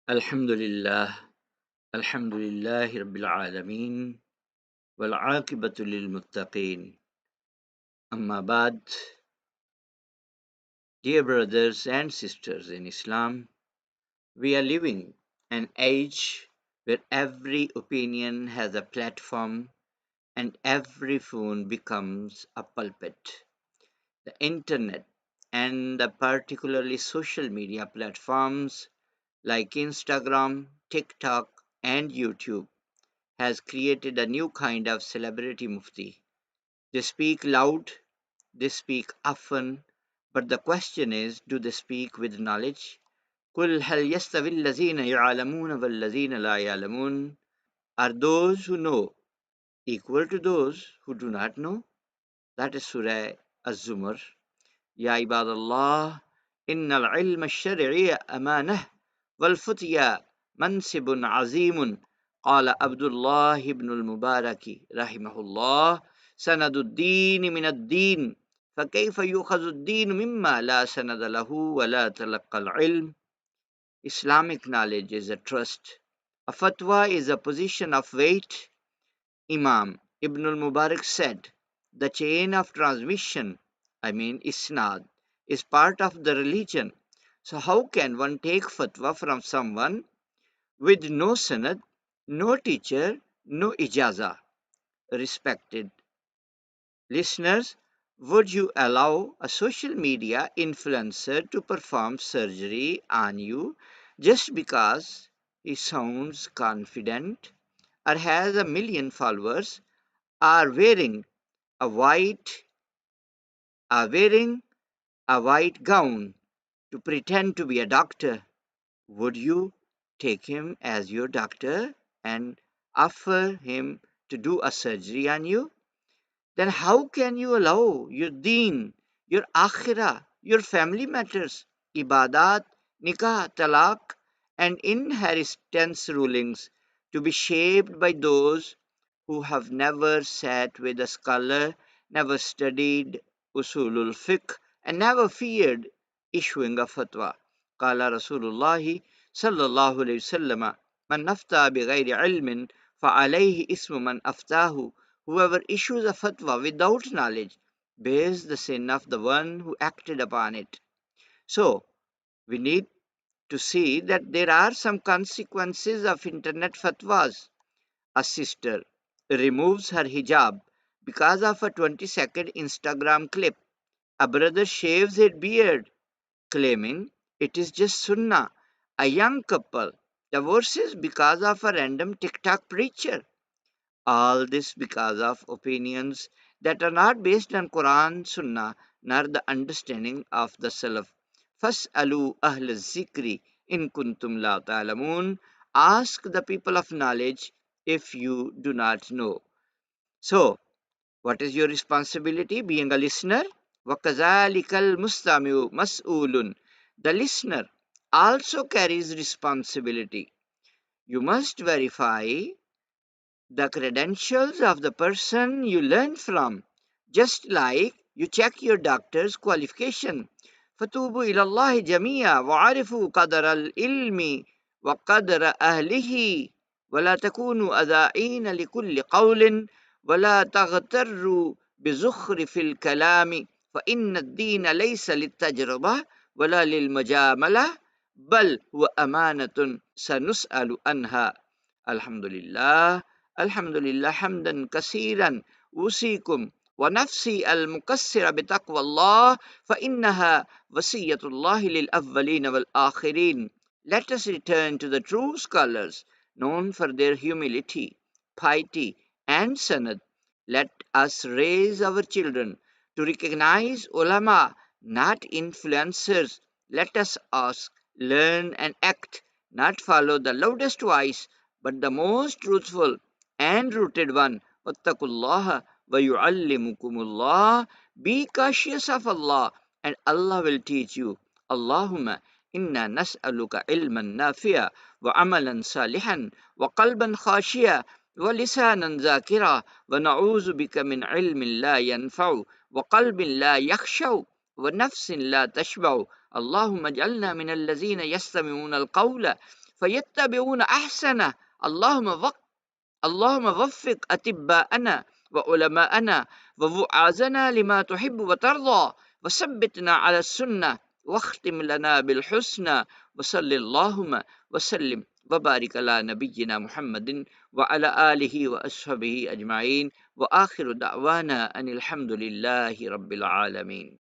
Alhamdulillah, Alhamdulillahi Rabbil Alameen, wal aqibatu lil muttaqeen. Amma ba'd, dear brothers and sisters in Islam, we are living an age where every opinion has a platform and every phone becomes a pulpit. The internet and the particularly social media platforms like Instagram, TikTok, and YouTube has created a new kind of celebrity mufti. They speak loud, they speak often, but the question is, do they speak with knowledge? قُلْ هَلْ يَسْتَوِي الَّذِينَ يَعْلَمُونَ وَالَّذِينَ لَا يَعْلَمُونَ. Are those who know equal to those who do not know? That is Surah Az-Zumar. يا عباد الله إن العلم الشرعي أمانة والفتيا منصب عظيم. قال عبد الله بن المبارك رحمه الله: سند الدين من الدين، فكيف يؤخذ الدين مما لا سند له ولا تلقى العلم. Islamic knowledge is a trust. A fatwa is a position of weight. Imam Ibn al-Mubarak said, the chain of transmission, Isnad, is part of the religion. So how can one take fatwa from someone with no sanad, no teacher, no ijaza? Respected listeners, would you allow a social media influencer to perform surgery on you just because he sounds confident or has a million followers, or a white wearing a white gown to pretend to be a doctor? Would you take him as your doctor and offer him to do a surgery on you? Then how can you allow your deen, your akhirah, your family matters, ibadat, nikah, talaq, and inheritance rulings to be shaped by those who have never sat with a scholar, never studied usulul fiqh, and never feared issuing a fatwa? Qala Rasulullah sallallahu alayhi wasallam: Man afta bighayri ilmin fa alayhi ismu man aftahu. Whoever issues a fatwa without knowledge bears the sin of the one who acted upon it. So, we need to see that there are some consequences of internet fatwas. A sister removes her hijab because of a 20-second Instagram clip. A brother shaves his beard, claiming it is just sunnah. A young couple divorces because of a random TikTok preacher. All this because of opinions that are not based on Quran, Sunnah, nor the understanding of the Salaf. Fas'alu ahl zikri in kuntum la ta'lamun. Ask the people of knowledge if you do not know. So, what is your responsibility being a listener? وَكَذَلِكَ الْمُسْتَمِعُ مَسْئُولٌ. The listener also carries responsibility. You must verify the credentials of the person you learn from, just like you check your doctor's qualification. فَتُوبُوا إِلَى اللَّهِ جَمِيعًا وَعَرِفُوا قَدْرَ الْعِلْمِ وَقَدْرَ أَهْلِهِ وَلَا تَكُونُوا أَذَاعِينَ لِكُلِّ قَوْلٍ وَلَا تَغْتَرُّوا بِزُخْرِفِ الْكَلَامِ فَإِنَّ الدِّينَ لَيْسَ لِلتَّجْرِبَةِ وَلَا لِلْمُجَامَلَةِ بل هو أمانة سنسأل عنها. Alhamdulillah, Alhamdulillah, hamdan kasiran, usikum wa nafsi al-mukassira bitaqwa Allah, fa innaha wasiyatullahi lil awwalin wal akhirin. Let us return to the true scholars, known for their humility, piety, and sanad. Let us raise our children to recognize ulama, not influencers. Let us ask, learn, and act, not follow the loudest voice, but the most truthful and rooted one. Wattaqullaha wa yu'allimukumullah. Be cautious of Allah, and Allah will teach you. Allahumma inna nas'aluka ilman nafi'a wa amalan salihan wa qalban khashiya wa lisanan zakira wa na'udhu bika min ilmin la yanfa'u wa qalbin la yakhsha'u wa nafsin la tashba'u. Allahumma ij'alna min allazina yastami'una al-qawla فيتبعون أحسنه. اللهم وفق أتباءنا وعلماءنا ووعازنا لما تحب وترضى، وثبتنا على السنة، واختم لنا بالحسنى. وصل اللهم وسلم وبارك على نبينا محمد وعلى آله وأصحابه أجمعين، وآخر دعوانا أن الحمد لله رب العالمين.